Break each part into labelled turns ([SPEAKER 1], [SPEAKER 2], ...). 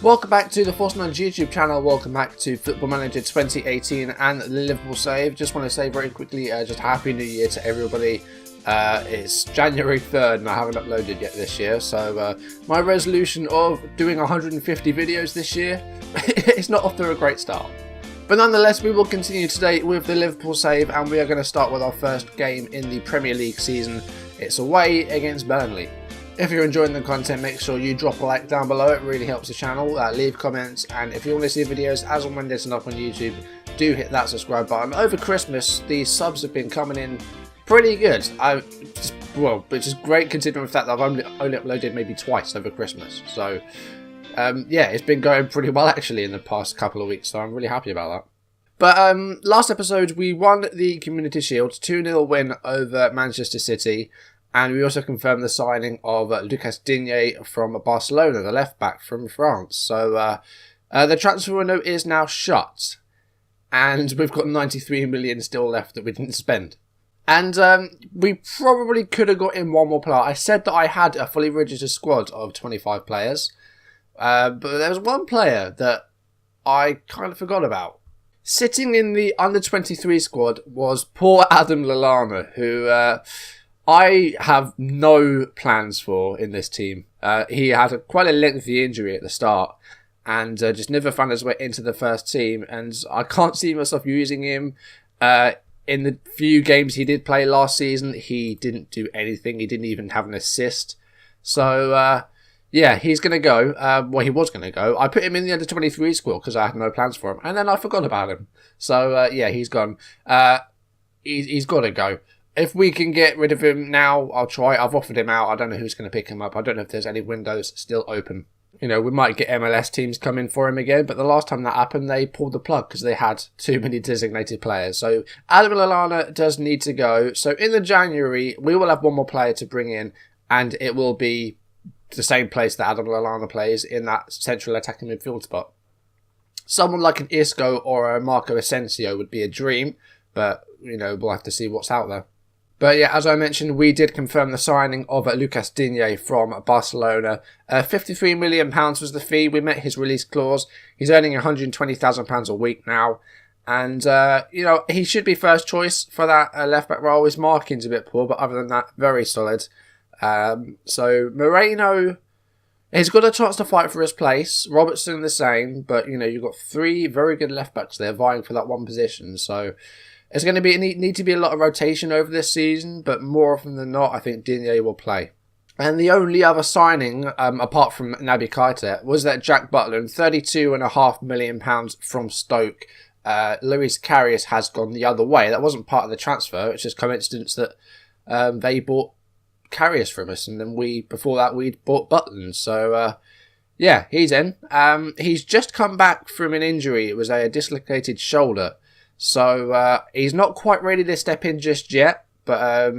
[SPEAKER 1] Welcome back to the Force Man's YouTube channel. Welcome back to Football Manager 2018 and the Liverpool save. Just want to say very quickly, just Happy New Year to everybody. It's January 3rd and I haven't uploaded yet this year, so my resolution of doing 150 videos this year is not off to a great start. But nonetheless, we will continue today with the Liverpool save, and we are going to start with our first game in the Premier League season. It's away against Burnley. If you're enjoying the content, make sure you drop a like down below. It really helps the channel. Leave comments, and if you want to see videos as and when they're up on YouTube, do hit that subscribe button. Over Christmas, these subs have been coming in pretty good. Which is great considering the fact that I've only uploaded maybe twice over Christmas. So, yeah, it's been going pretty well actually in the past couple of weeks, so I'm really happy about that. But last episode, we won the Community Shield, 2-0 win over Manchester City. And we also confirmed the signing of Lucas Digne from Barcelona, the left-back from France. So the transfer window is now shut. And we've got 93 million still left that we didn't spend. And we probably could have got in one more player. I said that I had a fully registered squad of 25 players. But there was one player that I kind of forgot about. Sitting in the under-23 squad was poor Adam Lallana, who I have no plans for in this team. He had quite a lengthy injury at the start and just never found his way into the first team. And I can't see myself using him. In the few games he did play last season, he didn't do anything. He didn't even have an assist. So, yeah, he's going to go. Well, he was going to go. I put him in the under-23 squad because I had no plans for him. And then I forgot about him. So, yeah, he's gone. He's got to go. If we can get rid of him now, I'll try. I've offered him out. I don't know who's going to pick him up. I don't know if there's any windows still open. You know, we might get MLS teams coming for him again, but the last time that happened, they pulled the plug because they had too many designated players. So Adam Lallana does need to go. So in the January, we will have one more player to bring in, and it will be the same place that Adam Lallana plays in that central attacking midfield spot. Someone like an Isco or a Marco Asensio would be a dream, but, you know, we'll have to see what's out there. But yeah, as I mentioned, we did confirm the signing of Lucas Digne from Barcelona. £53 million was the fee. We met his release clause. He's earning £120,000 a week now. And, you know, he should be first choice for that left-back role. His marking's a bit poor, but other than that, very solid. So Moreno has got a chance to fight for his place. Robertson the same. But, you know, you've got three very good left-backs there vying for that one position. So it's going to need to be a lot of rotation over this season, but more often than not, I think Digne will play. And the only other signing, apart from Naby Keita, was that Jack Butland, £32.5 million from Stoke. Luis Karius has gone the other way. That wasn't part of the transfer. It's just coincidence that they bought Karius from us, and then before that we'd bought Butland. So yeah, he's in. He's just come back from an injury. It was a dislocated shoulder. So he's not quite ready to step in just yet, but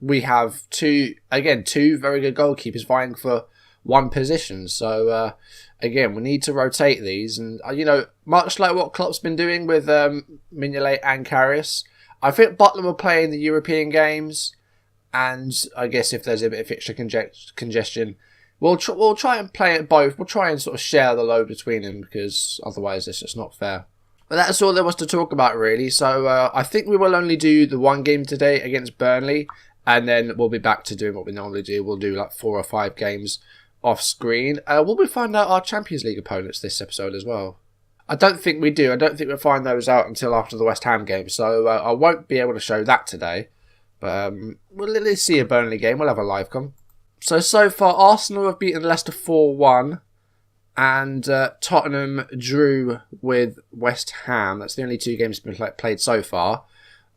[SPEAKER 1] we have two very good goalkeepers vying for one position. So again, we need to rotate these, and you know, much like what Klopp's been doing with Mignolet and Karius, I think Butland will play in the European games, and I guess if there's a bit of fixture congestion, we'll try and play it both. We'll try and sort of share the load between them, because otherwise it's just not fair. But that's all there was to talk about, really. So I think we will only do the one game today against Burnley, and then we'll be back to doing what we normally do. We'll do like 4 or 5 games off screen. Will we find out our Champions League opponents this episode as well? I don't think we do. I don't think we'll find those out until after the West Ham game. So I won't be able to show that today. But we'll at least see a Burnley game. We'll have a live com. So far, Arsenal have beaten Leicester 4-1. And Tottenham drew with West Ham. That's the only 2 games that have been played so far.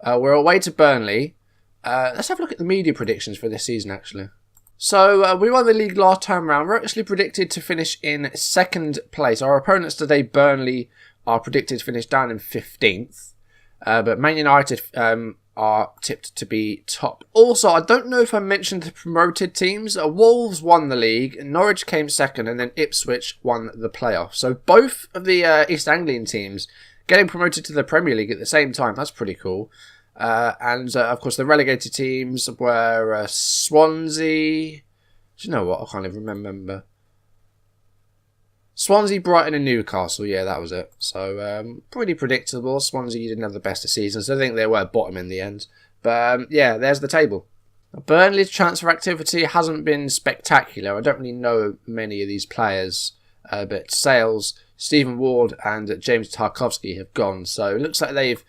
[SPEAKER 1] We're away to Burnley. Let's have a look at the media predictions for this season, actually. So we won the league last time round. We're actually predicted to finish in 2nd place. Our opponents today, Burnley, are predicted to finish down in 15th. But Man United are tipped to be top. Also, I don't know if I mentioned the promoted teams. Wolves won the league, Norwich came 2nd, and then Ipswich won the playoff. So both of the East Anglian teams getting promoted to the Premier League at the same time. That's pretty cool. And of course, the relegated teams were Swansea. Do you know what? I can't even remember. Swansea, Brighton and Newcastle. Yeah, that was it. So, pretty predictable. Swansea didn't have the best of seasons. I think they were bottom in the end. But, yeah, there's the table. Burnley's transfer activity hasn't been spectacular. I don't really know many of these players. But Sales, Stephen Ward and James Tarkowski have gone. So, it looks like they've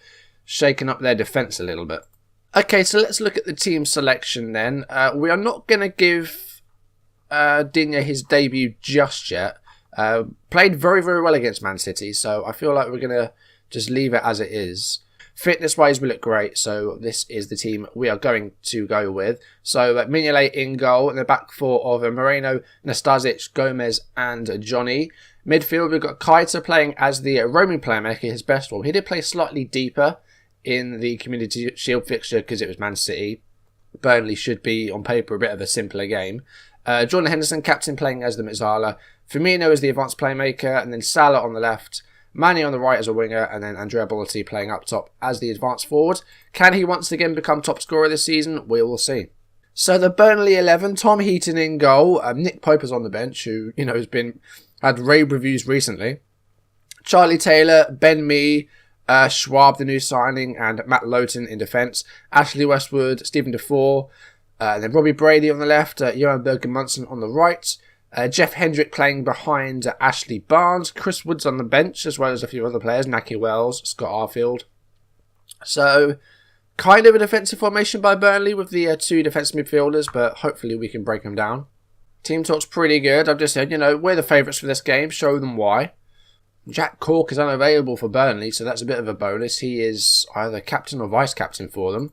[SPEAKER 1] shaken up their defence a little bit. Okay, so let's look at the team selection then. We are not going to give Digne his debut just yet. Played very, very well against Man City, so I feel like we're going to just leave it as it is. Fitness-wise, we look great, so this is the team we are going to go with. So, Mignolet in goal, in the back four of Moreno, Nastasic, Gomez and Johnny. Midfield, we've got Keita playing as the roaming playmaker, his best form. He did play slightly deeper in the Community Shield fixture because it was Man City. Burnley should be, on paper, a bit of a simpler game. Jordan Henderson, captain, playing as the Mezzala. Firmino is the advanced playmaker, and then Salah on the left. Manny on the right as a winger, and then Andrea Bellotti playing up top as the advanced forward. Can he once again become top scorer this season? We will see. So the Burnley 11, Tom Heaton in goal. Nick Pope is on the bench, who has had rave reviews recently. Charlie Taylor, Ben Mee, Schwab, the new signing, and Matt Lowton in defence. Ashley Westwood, Stephen Defoe, then Robbie Brady on the left, Johan Bergen-Munson on the right. Jeff Hendrick playing behind Ashley Barnes. Chris Woods on the bench, as well as a few other players. Naki Wells, Scott Arfield. So, kind of a defensive formation by Burnley with the two defensive midfielders, but hopefully we can break them down. Team talk's pretty good. I've just said, we're the favourites for this game. Show them why. Jack Cork is unavailable for Burnley, so that's a bit of a bonus. He is either captain or vice-captain for them.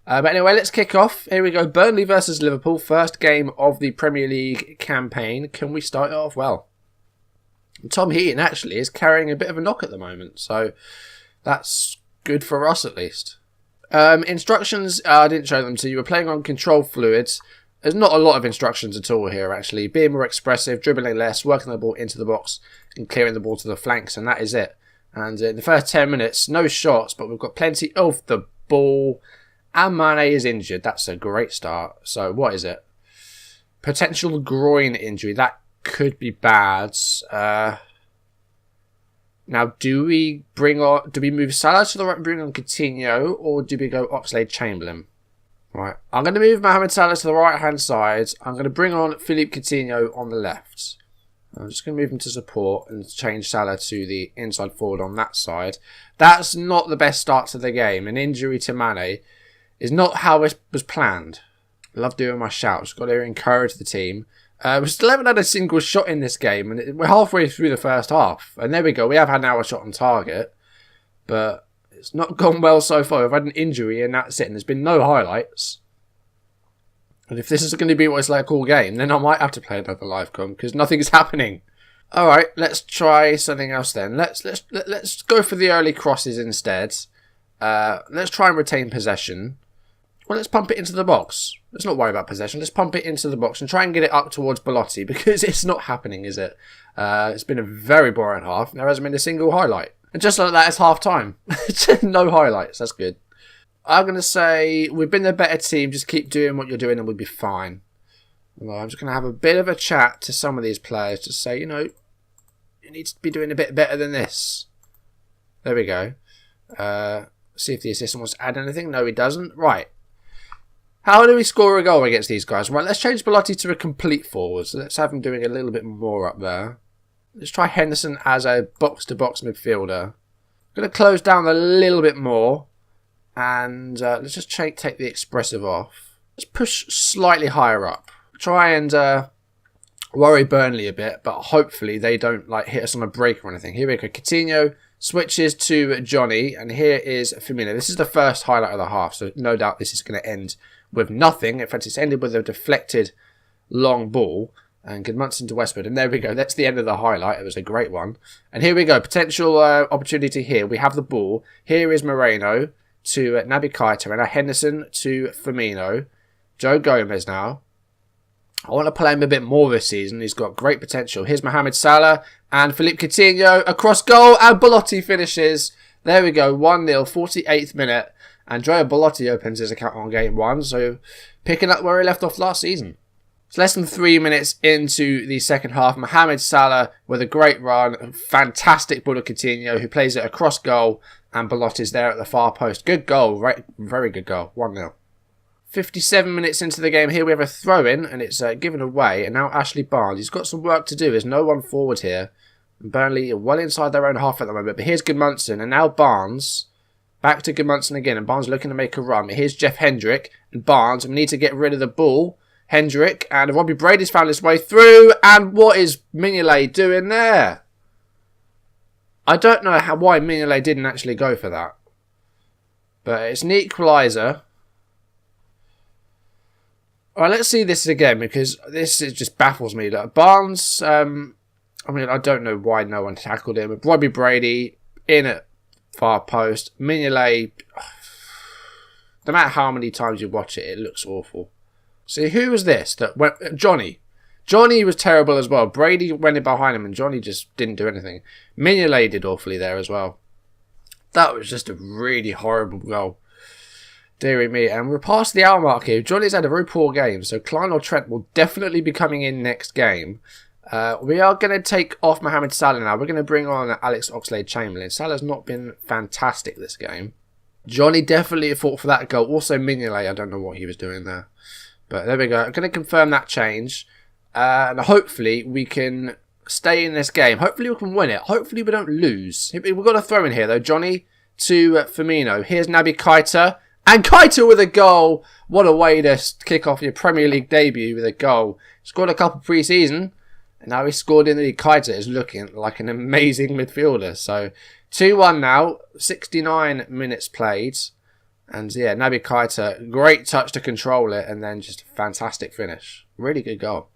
[SPEAKER 1] But anyway, let's kick off. Here we go. Burnley versus Liverpool. First game of the Premier League campaign. Can we start it off well? Tom Heaton actually is carrying a bit of a knock at the moment, so that's good for us at least. Instructions, I didn't show them to you. We're playing on control fluids. There's not a lot of instructions at all here, actually. Being more expressive, dribbling less, working the ball into the box, and clearing the ball to the flanks, and that is it. And in the first 10 minutes, no shots, but we've got plenty of the ball. And Mane is injured. That's a great start. So, what is it? Potential groin injury. That could be bad. Now, do we move Salah to the right and bring on Coutinho, or do we go Oxlade-Chamberlain? Right. I'm going to move Mohamed Salah to the right-hand side. I'm going to bring on Philippe Coutinho on the left. I'm just going to move him to support and change Salah to the inside forward on that side. That's not the best start to the game. An injury to Mane is not how it was planned. I love doing my shouts. Got to encourage the team. We still haven't had a single shot in this game, and we're halfway through the first half. And there we go. We have had now a shot on target, but it's not gone well so far. We've had an injury, and that's it. And there's been no highlights. And if this is going to be what it's like all game, then I might have to play another live com because nothing's happening. All right, let's try something else then. Let's go for the early crosses instead. Let's try and retain possession. Well, let's pump it into the box. Let's not worry about possession. Let's pump it into the box and try and get it up towards Bellotti because it's not happening, is it? It's been a very boring half. There hasn't been a single highlight. And just like that, it's half time. No highlights. That's good. I'm going to say we've been the better team. Just keep doing what you're doing and we'll be fine. Well, I'm just going to have a bit of a chat to some of these players to say, you need to be doing a bit better than this. There we go. See if the assistant wants to add anything. No, he doesn't. Right. How do we score a goal against these guys? Right, let's change Bellotti to a complete forward. So let's have him doing a little bit more up there. Let's try Henderson as a box-to-box midfielder. Going to close down a little bit more. And let's just take the expressive off. Let's push slightly higher up. Try and worry Burnley a bit, but hopefully they don't hit us on a break or anything. Here we go. Coutinho switches to Johnny, and here is Firmino. This is the first highlight of the half, so no doubt this is going to end with nothing. In fact, it's ended with a deflected long ball. And Gudmundsson to Westwood. And there we go. That's the end of the highlight. It was a great one. And here we go. Potential opportunity here. We have the ball. Here is Moreno to Naby Keita. And now Henderson to Firmino. Joe Gomez now. I want to play him a bit more this season. He's got great potential. Here's Mohamed Salah and Philippe Coutinho across goal. And Bellotti finishes. There we go. 1-0. 48th minute. Andrea Bellotti opens his account on game 1. So picking up where he left off last season. It's less than 3 minutes into the second half. Mohamed Salah with a great run. Fantastic ball to Coutinho, who plays it across goal. And Belotti's there at the far post. Good goal. Right, very good goal. 1-0. 57 minutes into the game. Here we have a throw-in. And it's given away. And now Ashley Barnes. He's got some work to do. There's no one forward here. And Burnley are well inside their own half at the moment. But here's Gudmundsson. And now Barnes. Back to Gudmundsson again. And Barnes looking to make a run. Here's Jeff Hendrick. And Barnes. We need to get rid of the ball. Hendrick and Robbie Brady's found his way through. And what is Mignolet doing there? I don't know why Mignolet didn't actually go for that. But it's an equaliser. Alright, let's see this again because this just baffles me. Like, Barnes, I don't know why no one tackled him. But Robbie Brady in at far post. Mignolet, no matter how many times you watch it, it looks awful. See, who was this? That went, Johnny. Johnny was terrible as well. Brady went in behind him and Johnny just didn't do anything. Mignolet did awfully there as well. That was just a really horrible goal. Deary me. And we're past the hour mark here. Johnny's had a very poor game. So Klein or Trent will definitely be coming in next game. We are going to take off Mohamed Salah now. We're going to bring on Alex Oxlade-Chamberlain. Salah's not been fantastic this game. Johnny definitely fought for that goal. Also Mignolet, I don't know what he was doing there. But there we go. I'm going to confirm that change. And hopefully we can stay in this game. Hopefully we can win it. Hopefully we don't lose. We've got a throw in here though. Johnny to Firmino. Here's Naby Keita. And Keita with a goal. What a way to kick off your Premier League debut with a goal. Scored a couple pre-season. And now he scored in the league. Keita is looking like an amazing midfielder. So 2-1 now. 69 minutes played. And yeah, Naby Keita, great touch to control it and then just a fantastic finish. Really good goal.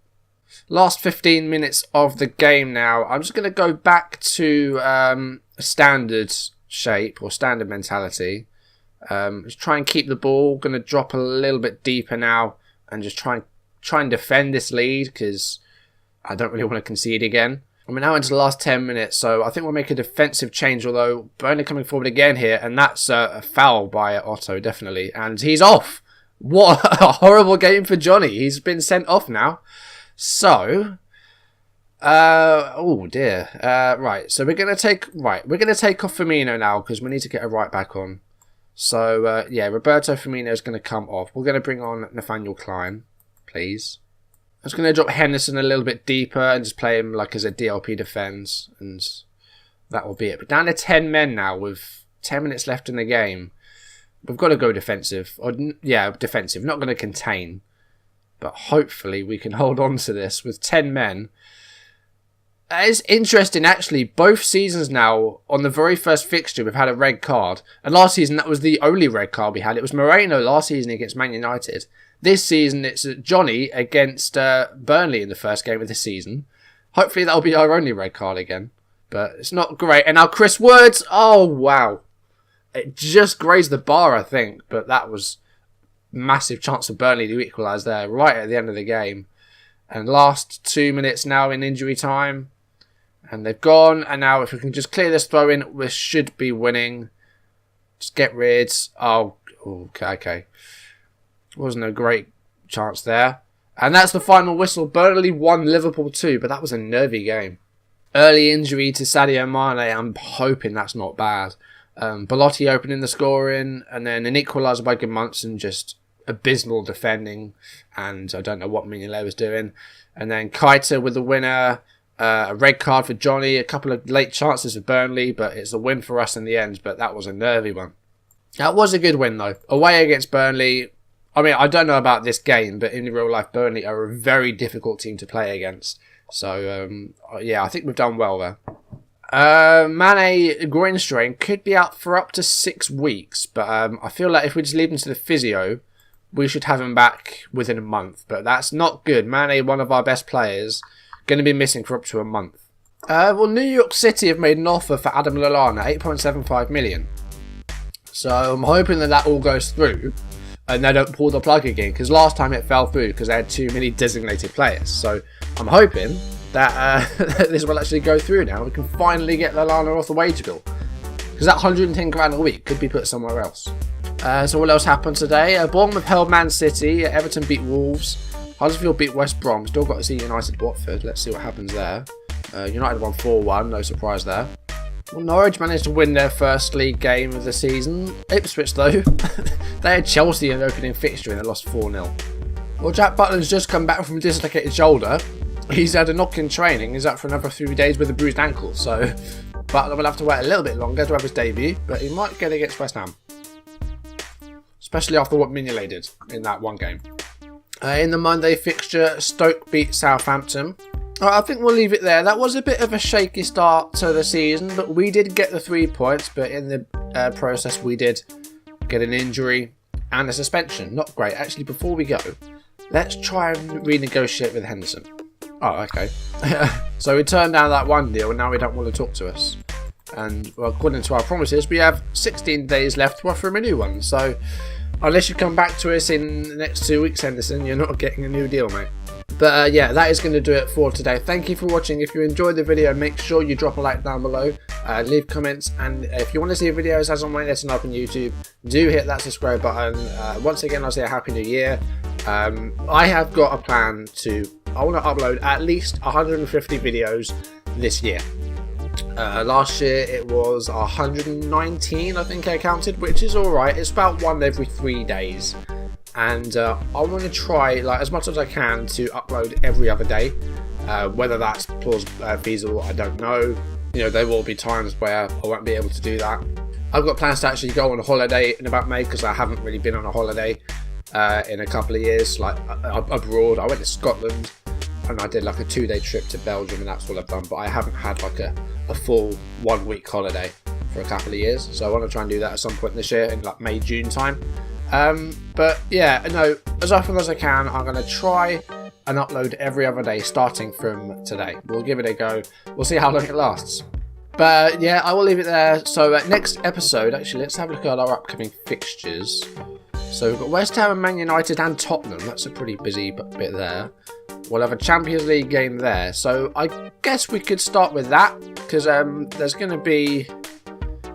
[SPEAKER 1] Last 15 minutes of the game now. I'm just going to go back to a standard shape or standard mentality. Just try and keep the ball. Going to drop a little bit deeper now and just try and defend this lead because I don't really want to concede again. We're now into the last 10 minutes, so I think we'll make a defensive change, although Burnley coming forward again here, and that's a foul by Otto, definitely. And he's off! What a horrible game for Johnny. He's been sent off now. So, oh dear. Right, so we're going to take off Firmino now, because we need to get a right back on. So, yeah, Roberto Firmino is going to come off. We're going to bring on Nathaniel Klein, please. I'm just going to drop Henderson a little bit deeper and just play him like as a DLP defends. And that will be it. But down to 10 men now with 10 minutes left in the game. We've got to go defensive. Or, yeah, defensive. Not going to contain. But hopefully we can hold on to this with 10 men. It's interesting, actually. Both seasons now, on the very first fixture, we've had a red card. And last season, that was the only red card we had. It was Moreno last season against Man United. This season, it's Johnny against Burnley in the first game of the season. Hopefully, that'll be our only red card again. But it's not great. And now Chris Woods. Oh, wow. It just grazed the bar, I think. But that was massive chance for Burnley to equalise there right at the end of the game. And last 2 minutes now in injury time. And they've gone. And now if we can just clear this throw in, we should be winning. Just get rid. Oh, okay. Wasn't a great chance there. And that's the final whistle. Burnley won, Liverpool 2, but that was a nervy game. Early injury to Sadio Mane. I'm hoping that's not bad. Belotti opening the scoring, and then an equaliser by Gudmundsson, just abysmal defending, and I don't know what Mignolet was doing. And then Keita with the winner, a red card for Johnny, a couple of late chances for Burnley, but it's a win for us in the end, but that was a nervy one. That was a good win, though. Away against Burnley. I mean, I don't know about this game, but in real life, Burnley are a very difficult team to play against. So, yeah, I think we've done well there. Mane groin strain could be out for up to 6 weeks, but I feel like if we just leave him to the physio, we should have him back within a month. But that's not good. Mane, one of our best players, going to be missing for up to a month. Well, New York City have made an offer for Adam Lallana, 8.75 million. So I'm hoping that all goes through. And they don't pull the plug again, because last time it fell through because they had too many designated players. So I'm hoping that this will actually go through now. We can finally get Lallana off the wage bill, because that 110 grand a week could be put somewhere else. So what else happened today? Bournemouth held Man City. Everton beat Wolves. Huddersfield beat West Brom. Still got to see United Watford. Let's see what happens there. United won 4-1. No surprise there. Well, Norwich managed to win their first league game of the season. Ipswich, though, they had Chelsea in the opening fixture and they lost 4-0. Well, Jack Butland's just come back from a dislocated shoulder. He's had a knock in training. He's out for another 3 days with a bruised ankle. So Butland will have to wait a little bit longer to have his debut, but he might get it against West Ham. Especially after what Mignolet did in that one game. In the Monday fixture, Stoke beat Southampton. I think we'll leave it there. That was a bit of a shaky start to the season, but we did get the 3 points, but in the process we did get an injury and a suspension. Not great. Actually, before we go, let's try and renegotiate with Henderson. Oh, okay. So we turned down that one deal and now he don't want to talk to us. And well, according to our promises, we have 16 days left to offer him a new one. So unless you come back to us in the next 2 weeks, Henderson, you're not getting a new deal, mate. But yeah, that is going to do it for today. Thank you for watching. If you enjoyed the video, make sure you drop a like down below, leave comments, and if you want to see videos as on my lesson up on YouTube, do hit that subscribe button. Once again, I'll say a Happy New Year. I have got a plan I want to upload at least 150 videos this year. Last year it was 119, I think I counted, which is alright. It's about one every 3 days. And I want to try, like, as much as I can to upload every other day. Whether that's feasible, I don't know. You know, there will be times where I won't be able to do that. I've got plans to actually go on a holiday in about May, because I haven't really been on a holiday in a couple of years, like abroad. I went to Scotland and I did like a 2-day trip to Belgium, and that's all I've done. But I haven't had like a full 1 week holiday for a couple of years. So I want to try and do that at some point this year in like May, June time. But yeah, no, as often as I can, I'm going to try and upload every other day starting from today. We'll give it a go. We'll see how long it lasts. But yeah, I will leave it there. So next episode, actually, let's have a look at our upcoming fixtures. So we've got West Ham and Man United and Tottenham. That's a pretty busy bit there. We'll have a Champions League game there. So I guess we could start with that, because there's going to be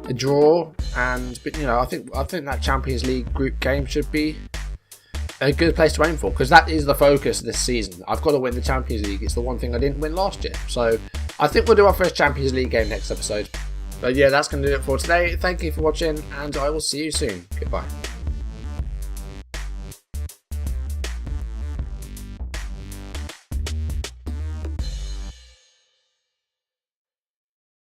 [SPEAKER 1] a draw, but you know, I think that Champions League group game should be a good place to aim for, because that is the focus this season. I've got to win the Champions League. It's the one thing I didn't win last year. So I think we'll do our first Champions League game next episode. But yeah, that's going to do it for today. Thank you for watching, and I will see you soon. Goodbye.